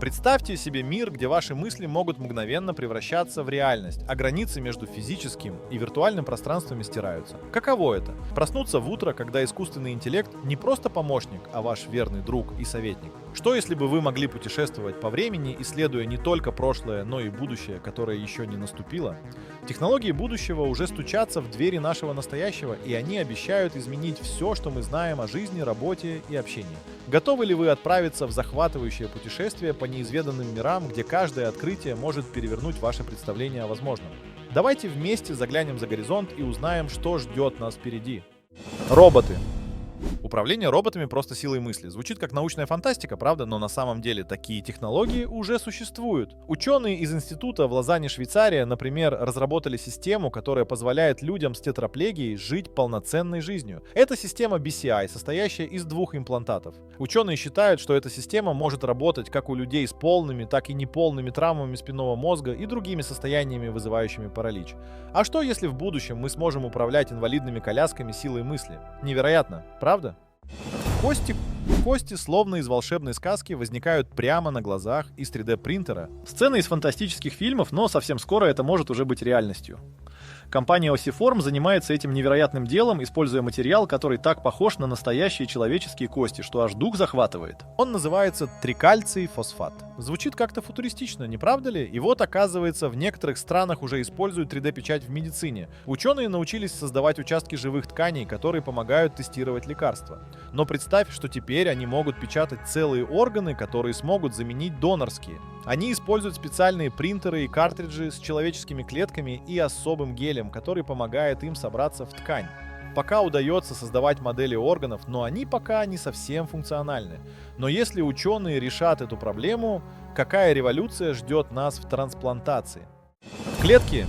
Представьте себе мир, где ваши мысли могут мгновенно превращаться в реальность, а границы между физическим и виртуальным пространствами стираются. Каково это? Проснуться в утро, когда искусственный интеллект не просто помощник, а ваш верный друг и советник. Что если бы вы могли путешествовать по времени, исследуя не только прошлое, но и будущее, которое еще не наступило? Технологии будущего уже стучатся в двери нашего настоящего, и они обещают изменить все, что мы знаем о жизни, работе и общении. Готовы ли вы отправиться в захватывающее путешествие по неизведанным мирам, где каждое открытие может перевернуть ваше представление о возможном? Давайте вместе заглянем за горизонт и узнаем, что ждет нас впереди. Роботы. Управление роботами просто силой мысли. Звучит как научная фантастика, правда? Но на самом деле такие технологии уже существуют. Ученые из института в Лозанне, Швейцария, например, разработали систему, которая позволяет людям с тетраплегией жить полноценной жизнью. Это система BCI, состоящая из 2 имплантатов. Ученые считают, что эта система может работать как у людей с полными, так и неполными травмами спинного мозга и другими состояниями, вызывающими паралич. А что, если в будущем мы сможем управлять инвалидными колясками силой мысли? Невероятно, правда? Кости, словно из волшебной сказки, возникают прямо на глазах из 3D-принтера. Сцены из фантастических фильмов, но совсем скоро это может уже быть реальностью. Компания Ossiform занимается этим невероятным делом, используя материал, который так похож на настоящие человеческие кости, что аж дух захватывает. Он называется трикальций фосфат. Звучит как-то футуристично, не правда ли? И вот, оказывается, в некоторых странах уже используют 3D-печать в медицине. Ученые научились создавать участки живых тканей, которые помогают тестировать лекарства. Но представь, что теперь они могут печатать целые органы, которые смогут заменить донорские. Они используют специальные принтеры и картриджи с человеческими клетками и особым гелем, который помогает им собраться в ткань. Пока удается создавать модели органов, но они пока не совсем функциональны. Но если ученые решат эту проблему, какая революция ждет нас в трансплантации? Клетки.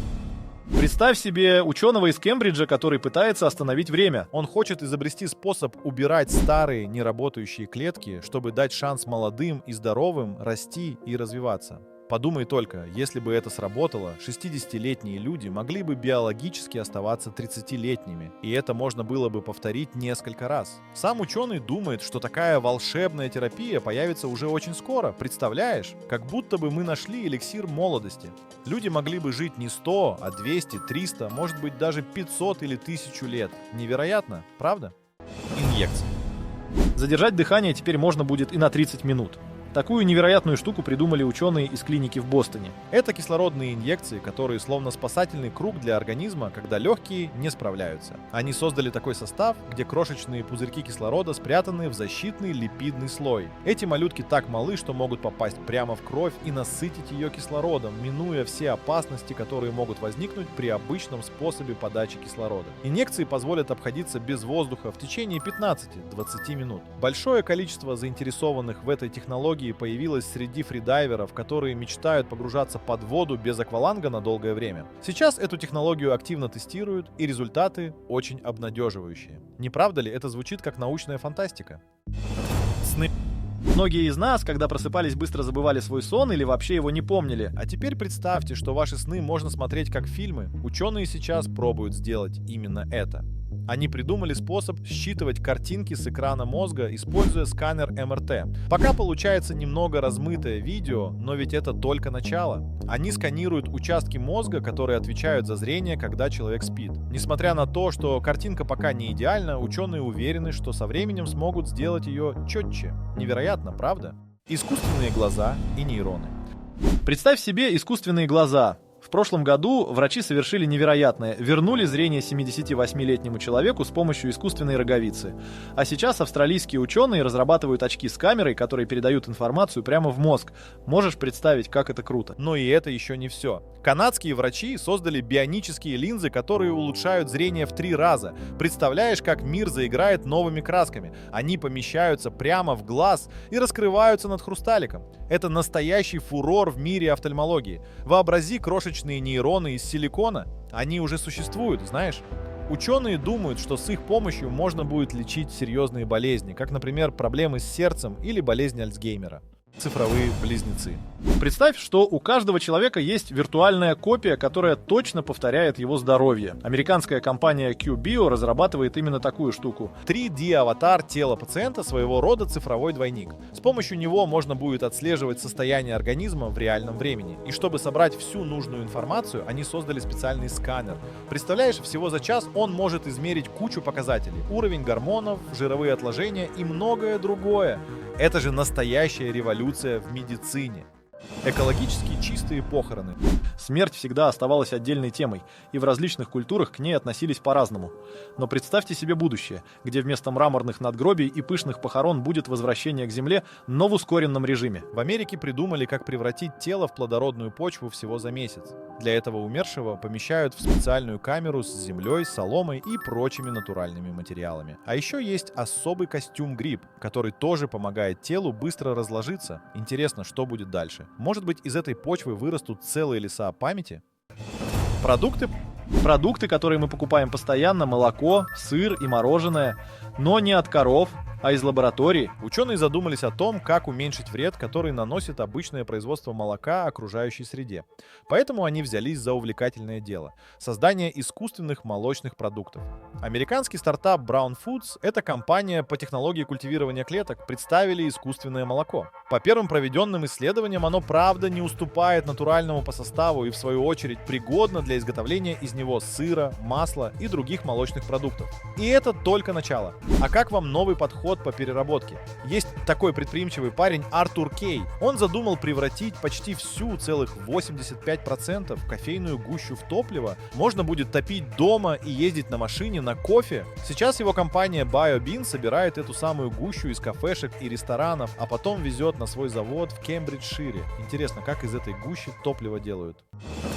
Представь себе ученого из Кембриджа, который пытается остановить время. Он хочет изобрести способ убирать старые неработающие клетки, чтобы дать шанс молодым и здоровым расти и развиваться. Подумай только, если бы это сработало, 60-летние люди могли бы биологически оставаться 30-летними, и это можно было бы повторить несколько раз. Сам ученый думает, что такая волшебная терапия появится уже очень скоро. Представляешь? Как будто бы мы нашли эликсир молодости. Люди могли бы жить не 100, а 200, 300, может быть даже 500 или 1000 лет. Невероятно, правда? Инъекции. Задержать дыхание теперь можно будет и на 30 минут. Такую невероятную штуку придумали ученые из клиники в Бостоне. Это кислородные инъекции, которые словно спасательный круг для организма, когда легкие не справляются. Они создали такой состав, где крошечные пузырьки кислорода спрятаны в защитный липидный слой. Эти малютки так малы, что могут попасть прямо в кровь и насытить ее кислородом, минуя все опасности, которые могут возникнуть при обычном способе подачи кислорода. Инъекции позволят обходиться без воздуха в течение 15-20 минут. Большое количество заинтересованных в этой технологии появилось среди фридайверов, которые мечтают погружаться под воду без акваланга на долгое время. Сейчас эту технологию активно тестируют, и результаты очень обнадеживающие. Не правда ли, это звучит как научная фантастика? Сны. Многие из нас, когда просыпались, быстро забывали свой сон или вообще его не помнили. А теперь представьте, что ваши сны можно смотреть как фильмы. Ученые сейчас пробуют сделать именно это. Они придумали способ считывать картинки с экрана мозга, используя сканер МРТ. Пока получается немного размытое видео, но ведь это только начало. Они сканируют участки мозга, которые отвечают за зрение, когда человек спит. Несмотря на то, что картинка пока не идеальна, ученые уверены, что со временем смогут сделать ее четче. Невероятно, правда? Искусственные глаза и нейроны. Представь себе искусственные глаза. В прошлом году врачи совершили невероятное. Вернули зрение 78-летнему человеку с помощью искусственной роговицы. А сейчас австралийские ученые разрабатывают очки с камерой, которые передают информацию прямо в мозг. Можешь представить, как это круто? Но и это еще не все. Канадские врачи создали бионические линзы, которые улучшают зрение в 3 раза. Представляешь, как мир заиграет новыми красками? Они помещаются прямо в глаз и раскрываются над хрусталиком. Это настоящий фурор в мире офтальмологии. Вообрази крошечные нейроны из силикона. Они уже существуют, знаешь? Ученые думают, что с их помощью можно будет лечить серьезные болезни, как, например, проблемы с сердцем или болезнь Альцгеймера. Цифровые близнецы. Представь, что у каждого человека есть виртуальная копия, которая точно повторяет его здоровье. Американская компания QBio разрабатывает именно такую штуку. 3D-аватар тела пациента — своего рода цифровой двойник. С помощью него можно будет отслеживать состояние организма в реальном времени. И чтобы собрать всю нужную информацию, они создали специальный сканер. Представляешь, всего за час он может измерить кучу показателей. Уровень гормонов, жировые отложения и многое другое. Это же настоящая революция в медицине. Экологически чистые похороны. Смерть всегда оставалась отдельной темой, и в различных культурах к ней относились по-разному. Но представьте себе будущее, где вместо мраморных надгробий и пышных похорон будет возвращение к земле, но в ускоренном режиме. В Америке придумали, как превратить тело в плодородную почву всего за месяц. Для этого умершего помещают в специальную камеру с землей, соломой и прочими натуральными материалами. А еще есть особый костюм-гриб, который тоже помогает телу быстро разложиться. Интересно, что будет дальше. Может быть, из этой почвы вырастут целые леса памяти? Продукты, которые мы покупаем постоянно, молоко, сыр и мороженое, но не от коров, а из лаборатории. Ученые задумались о том, как уменьшить вред, который наносит обычное производство молока окружающей среде. Поэтому они взялись за увлекательное дело – создание искусственных молочных продуктов. Американский стартап Brown Foods – это компания по технологии культивирования клеток, представили искусственное молоко. По первым проведенным исследованиям оно правда не уступает натуральному по составу и в свою очередь пригодно для изготовления из него сыра, масла и других молочных продуктов. И это только начало. А как вам новый подход по переработке? Есть такой предприимчивый парень Артур Кей. Он задумал превратить почти всю, целых 85% кофейную гущу в топливо. Можно будет топить дома и ездить на машине на кофе. Сейчас его компания BioBean собирает эту самую гущу из кафешек и ресторанов, а потом везет на свой завод в Кембриджшире. Интересно, как из этой гущи топливо делают?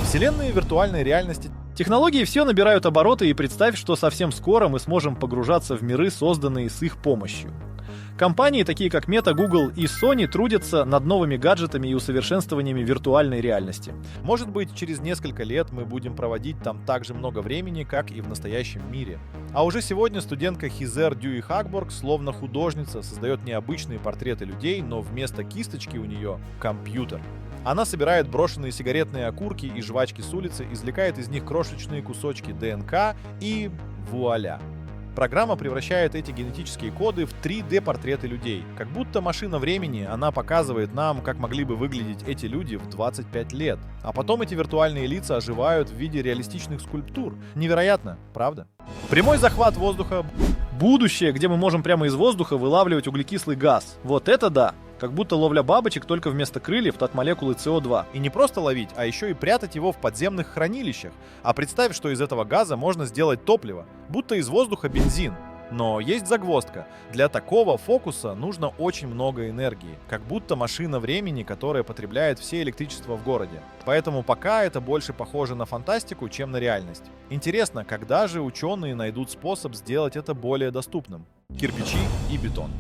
Вселенные виртуальной реальности. Технологии все набирают обороты, и представь, что совсем скоро мы сможем погружаться в миры, созданные с их помощью. Компании, такие как Meta, Google и Sony, трудятся над новыми гаджетами и усовершенствованиями виртуальной реальности. Может быть, через несколько лет мы будем проводить там так же много времени, как и в настоящем мире. А уже сегодня студентка Хизер Дьюи Хагборг, словно художница, создает необычные портреты людей, но вместо кисточки у нее компьютер. Она собирает брошенные сигаретные окурки и жвачки с улицы, извлекает из них крошечные кусочки ДНК и вуаля. Программа превращает эти генетические коды в 3D-портреты людей. Как будто машина времени, она показывает нам, как могли бы выглядеть эти люди в 25 лет. А потом эти виртуальные лица оживают в виде реалистичных скульптур. Невероятно, правда? Прямой захват воздуха. Будущее, где мы можем прямо из воздуха вылавливать углекислый газ. Вот это да! Как будто ловля бабочек, только вместо крыльев от молекулы СО2. И не просто ловить, а еще и прятать его в подземных хранилищах. А представь, что из этого газа можно сделать топливо. Будто из воздуха бензин. Но есть загвоздка. Для такого фокуса нужно очень много энергии. Как будто машина времени, которая потребляет все электричество в городе. Поэтому пока это больше похоже на фантастику, чем на реальность. Интересно, когда же ученые найдут способ сделать это более доступным? Кирпичи и бетон.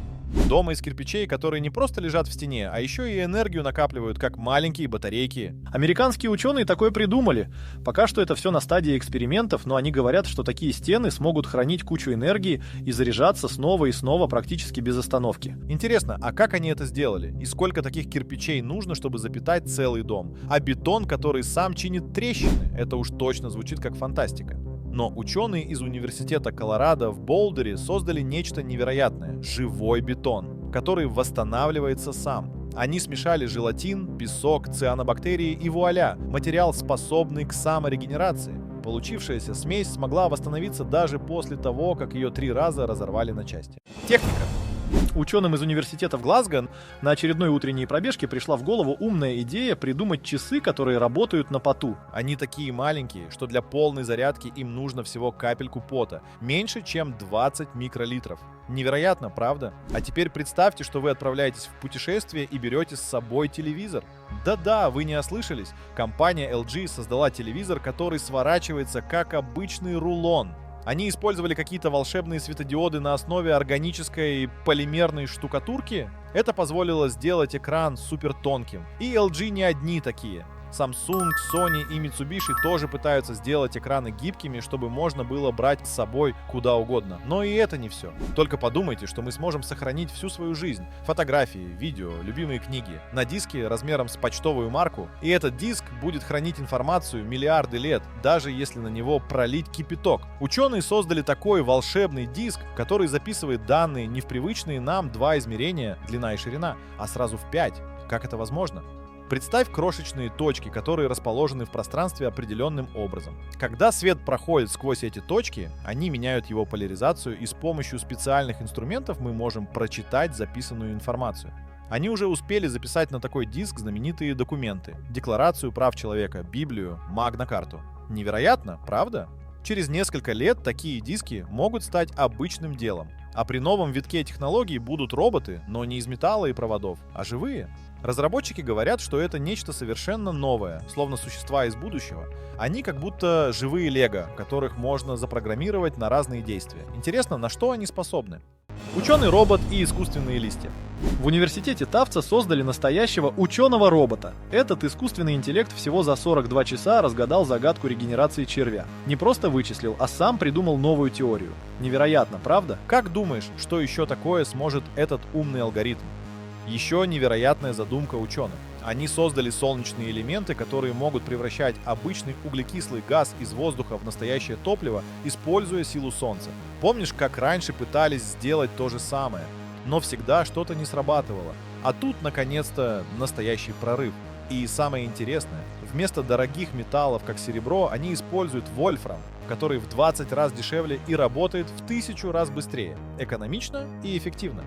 Дома из кирпичей, которые не просто лежат в стене, а еще и энергию накапливают, как маленькие батарейки. Американские ученые такое придумали. Пока что это все на стадии экспериментов, но они говорят, что такие стены смогут хранить кучу энергии и заряжаться снова и снова практически без остановки. Интересно, а как они это сделали? И сколько таких кирпичей нужно, чтобы запитать целый дом? А бетон, который сам чинит трещины, это уж точно звучит как фантастика. Но ученые из университета Колорадо в Болдере создали нечто невероятное – живой бетон, который восстанавливается сам. Они смешали желатин, песок, цианобактерии и вуаля – материал, способный к саморегенерации. Получившаяся смесь смогла восстановиться даже после того, как ее 3 раза разорвали на части. Техника. Ученым из университета в Глазго на очередной утренней пробежке пришла в голову умная идея придумать часы, которые работают на поту. Они такие маленькие, что для полной зарядки им нужно всего капельку пота, меньше чем 20 микролитров. Невероятно, правда? А теперь представьте, что вы отправляетесь в путешествие и берете с собой телевизор. Да-да, вы не ослышались. Компания LG создала телевизор, который сворачивается как обычный рулон. Они использовали какие-то волшебные светодиоды на основе органической и полимерной штукатурки. Это позволило сделать экран супертонким. И LG не одни такие. Samsung, Sony и Mitsubishi тоже пытаются сделать экраны гибкими, чтобы можно было брать с собой куда угодно. Но и это не все. Только подумайте, что мы сможем сохранить всю свою жизнь. Фотографии, видео, любимые книги на диске размером с почтовую марку. И этот диск будет хранить информацию миллиарды лет, даже если на него пролить кипяток. Ученые создали такой волшебный диск, который записывает данные не в привычные нам два измерения, длина и ширина, а сразу в 5. Как это возможно? Представь крошечные точки, которые расположены в пространстве определенным образом. Когда свет проходит сквозь эти точки, они меняют его поляризацию, и с помощью специальных инструментов мы можем прочитать записанную информацию. Они уже успели записать на такой диск знаменитые документы: Декларацию прав человека, Библию, Магна-карту. Невероятно, правда? Через несколько лет такие диски могут стать обычным делом. А при новом витке технологий будут роботы, но не из металла и проводов, а живые. Разработчики говорят, что это нечто совершенно новое, словно существа из будущего. Они как будто живые лего, которых можно запрограммировать на разные действия. Интересно, на что они способны? Ученый-робот и искусственные листья. В университете Тавца создали настоящего ученого-робота. Этот искусственный интеллект всего за 42 часа разгадал загадку регенерации червя. Не просто вычислил, а сам придумал новую теорию. Невероятно, правда? Как думаешь, что еще такое сможет этот умный алгоритм? Еще невероятная задумка ученых. Они создали солнечные элементы, которые могут превращать обычный углекислый газ из воздуха в настоящее топливо, используя силу солнца. Помнишь, как раньше пытались сделать то же самое, но всегда что-то не срабатывало? А тут, наконец-то, настоящий прорыв. И самое интересное, вместо дорогих металлов, как серебро, они используют вольфрам, который в 20 раз дешевле и работает в 1000 раз быстрее, экономично и эффективно.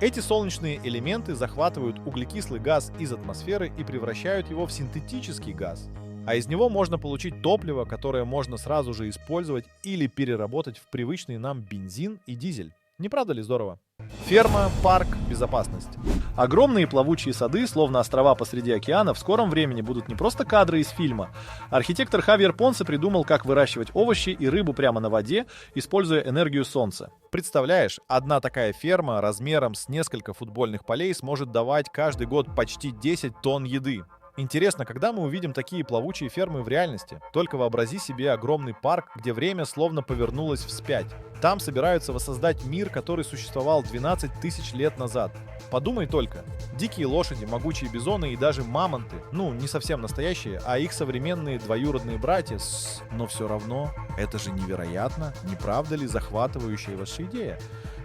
Эти солнечные элементы захватывают углекислый газ из атмосферы и превращают его в синтетический газ. А из него можно получить топливо, которое можно сразу же использовать или переработать в привычный нам бензин и дизель. Не правда ли здорово? Ферма, парк, безопасность. Огромные плавучие сады, словно острова посреди океана, в скором времени будут не просто кадры из фильма. Архитектор Хавьер Понсе придумал, как выращивать овощи и рыбу прямо на воде, используя энергию солнца. Представляешь, одна такая ферма размером с несколько футбольных полей сможет давать каждый год почти 10 тонн еды. Интересно, когда мы увидим такие плавучие фермы в реальности? Только вообрази себе огромный парк, где время словно повернулось вспять. Там собираются воссоздать мир, который существовал 12 тысяч лет назад. Подумай только. Дикие лошади, могучие бизоны и даже мамонты. Ну, не совсем настоящие, а их современные двоюродные братья. Но все равно, это же невероятно. Не правда ли захватывающая ваша идея?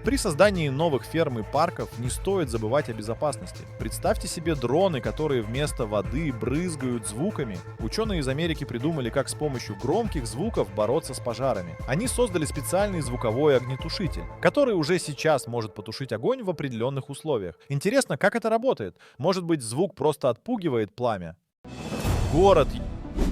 При создании новых ферм и парков не стоит забывать о безопасности. Представьте себе дроны, которые вместо воды брызгают звуками. Ученые из Америки придумали, как с помощью громких звуков бороться с пожарами. Они создали специальный звуковой огнетушитель, который уже сейчас может потушить огонь в определенных условиях. Интересно, как это работает? Может быть, звук просто отпугивает пламя? Город.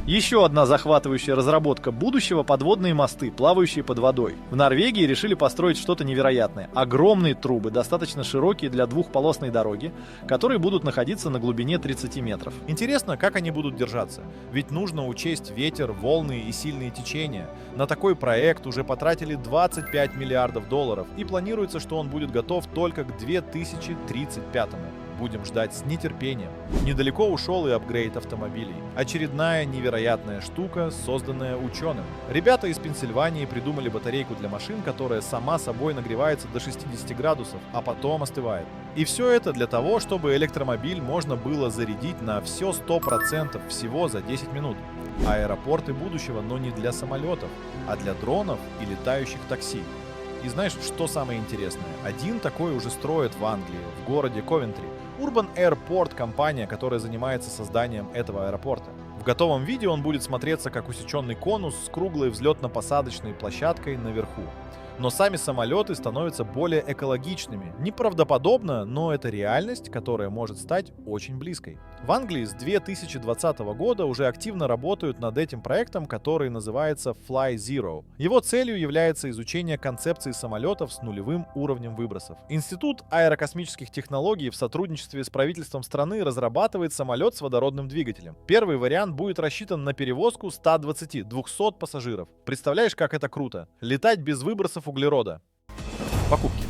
Еще одна захватывающая разработка будущего — подводные мосты, плавающие под водой. В Норвегии решили построить что-то невероятное. Огромные трубы, достаточно широкие для двухполосной дороги, которые будут находиться на глубине 30 метров. Интересно, как они будут держаться? Ведь нужно учесть ветер, волны и сильные течения. На такой проект уже потратили 25 миллиардов долларов, и планируется, что он будет готов только к 2035-му. Будем ждать с нетерпением. Недалеко ушел и апгрейд автомобилей. Очередная невероятная штука, созданная ученым. Ребята из Пенсильвании придумали батарейку для машин, которая сама собой нагревается до 60 градусов, а потом остывает. И все это для того, чтобы электромобиль можно было зарядить на все 100% всего за 10 минут. Аэропорты будущего, но не для самолетов, а для дронов и летающих такси. И знаешь, что самое интересное? Один такой уже строят в Англии, в городе Ковентри. Urban Airport — компания, которая занимается созданием этого аэропорта. В готовом виде он будет смотреться как усеченный конус с круглой взлетно-посадочной площадкой наверху. Но сами самолеты становятся более экологичными. Неправдоподобно, но это реальность, которая может стать очень близкой. В Англии с 2020 года уже активно работают над этим проектом, который называется Fly Zero. Его целью является изучение концепции самолетов с нулевым уровнем выбросов. Институт аэрокосмических технологий в сотрудничестве с правительством страны разрабатывает самолет с водородным двигателем. Первый вариант будет рассчитан на перевозку 120-200 пассажиров. Представляешь, как это круто? Летать без выбросов углерода. Покупки.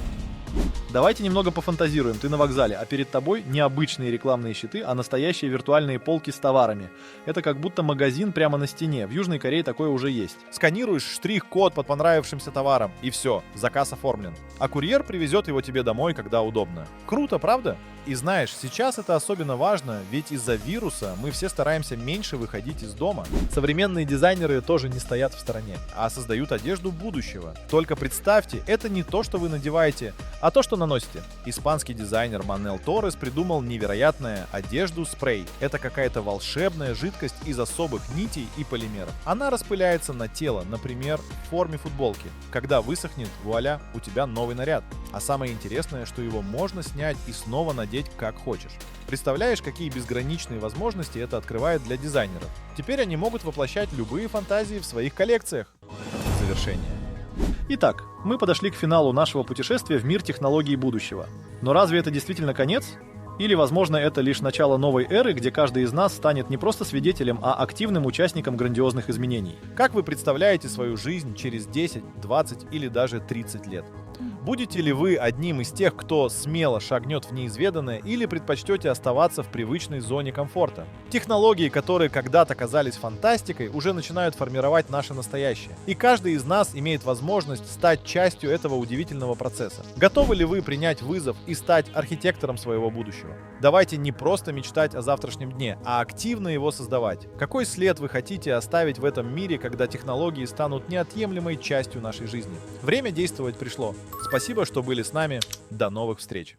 Давайте немного пофантазируем. Ты на вокзале, а перед тобой не обычные рекламные щиты, а настоящие виртуальные полки с товарами. Это как будто магазин прямо на стене. В Южной Корее такое уже есть. Сканируешь штрих-код под понравившимся товаром, и все, заказ оформлен. А курьер привезет его тебе домой, когда удобно. Круто, правда? И знаешь, сейчас это особенно важно, ведь из-за вируса мы все стараемся меньше выходить из дома. Современные дизайнеры тоже не стоят в стороне, а создают одежду будущего. Только представьте, это не то, что вы надеваете, а то, что наносите. Испанский дизайнер Манел Торрес придумал невероятное одежду-спрей. Это какая-то волшебная жидкость из особых нитей и полимеров. Она распыляется на тело, например, в форме футболки. Когда высохнет, вуаля, у тебя новый наряд. А самое интересное, что его можно снять и снова надеть как хочешь. Представляешь, какие безграничные возможности это открывает для дизайнеров? Теперь они могут воплощать любые фантазии в своих коллекциях. Завершение. Итак, мы подошли к финалу нашего путешествия в мир технологий будущего. Но разве это действительно конец? Или, возможно, это лишь начало новой эры, где каждый из нас станет не просто свидетелем, а активным участником грандиозных изменений? Как вы представляете свою жизнь через 10, 20 или даже 30 лет? Будете ли вы одним из тех, кто смело шагнет в неизведанное, или предпочтете оставаться в привычной зоне комфорта? Технологии, которые когда-то казались фантастикой, уже начинают формировать наше настоящее. И каждый из нас имеет возможность стать частью этого удивительного процесса. Готовы ли вы принять вызов и стать архитектором своего будущего? Давайте не просто мечтать о завтрашнем дне, а активно его создавать. Какой след вы хотите оставить в этом мире, когда технологии станут неотъемлемой частью нашей жизни? Время действовать пришло. Спасибо, что были с нами. До новых встреч!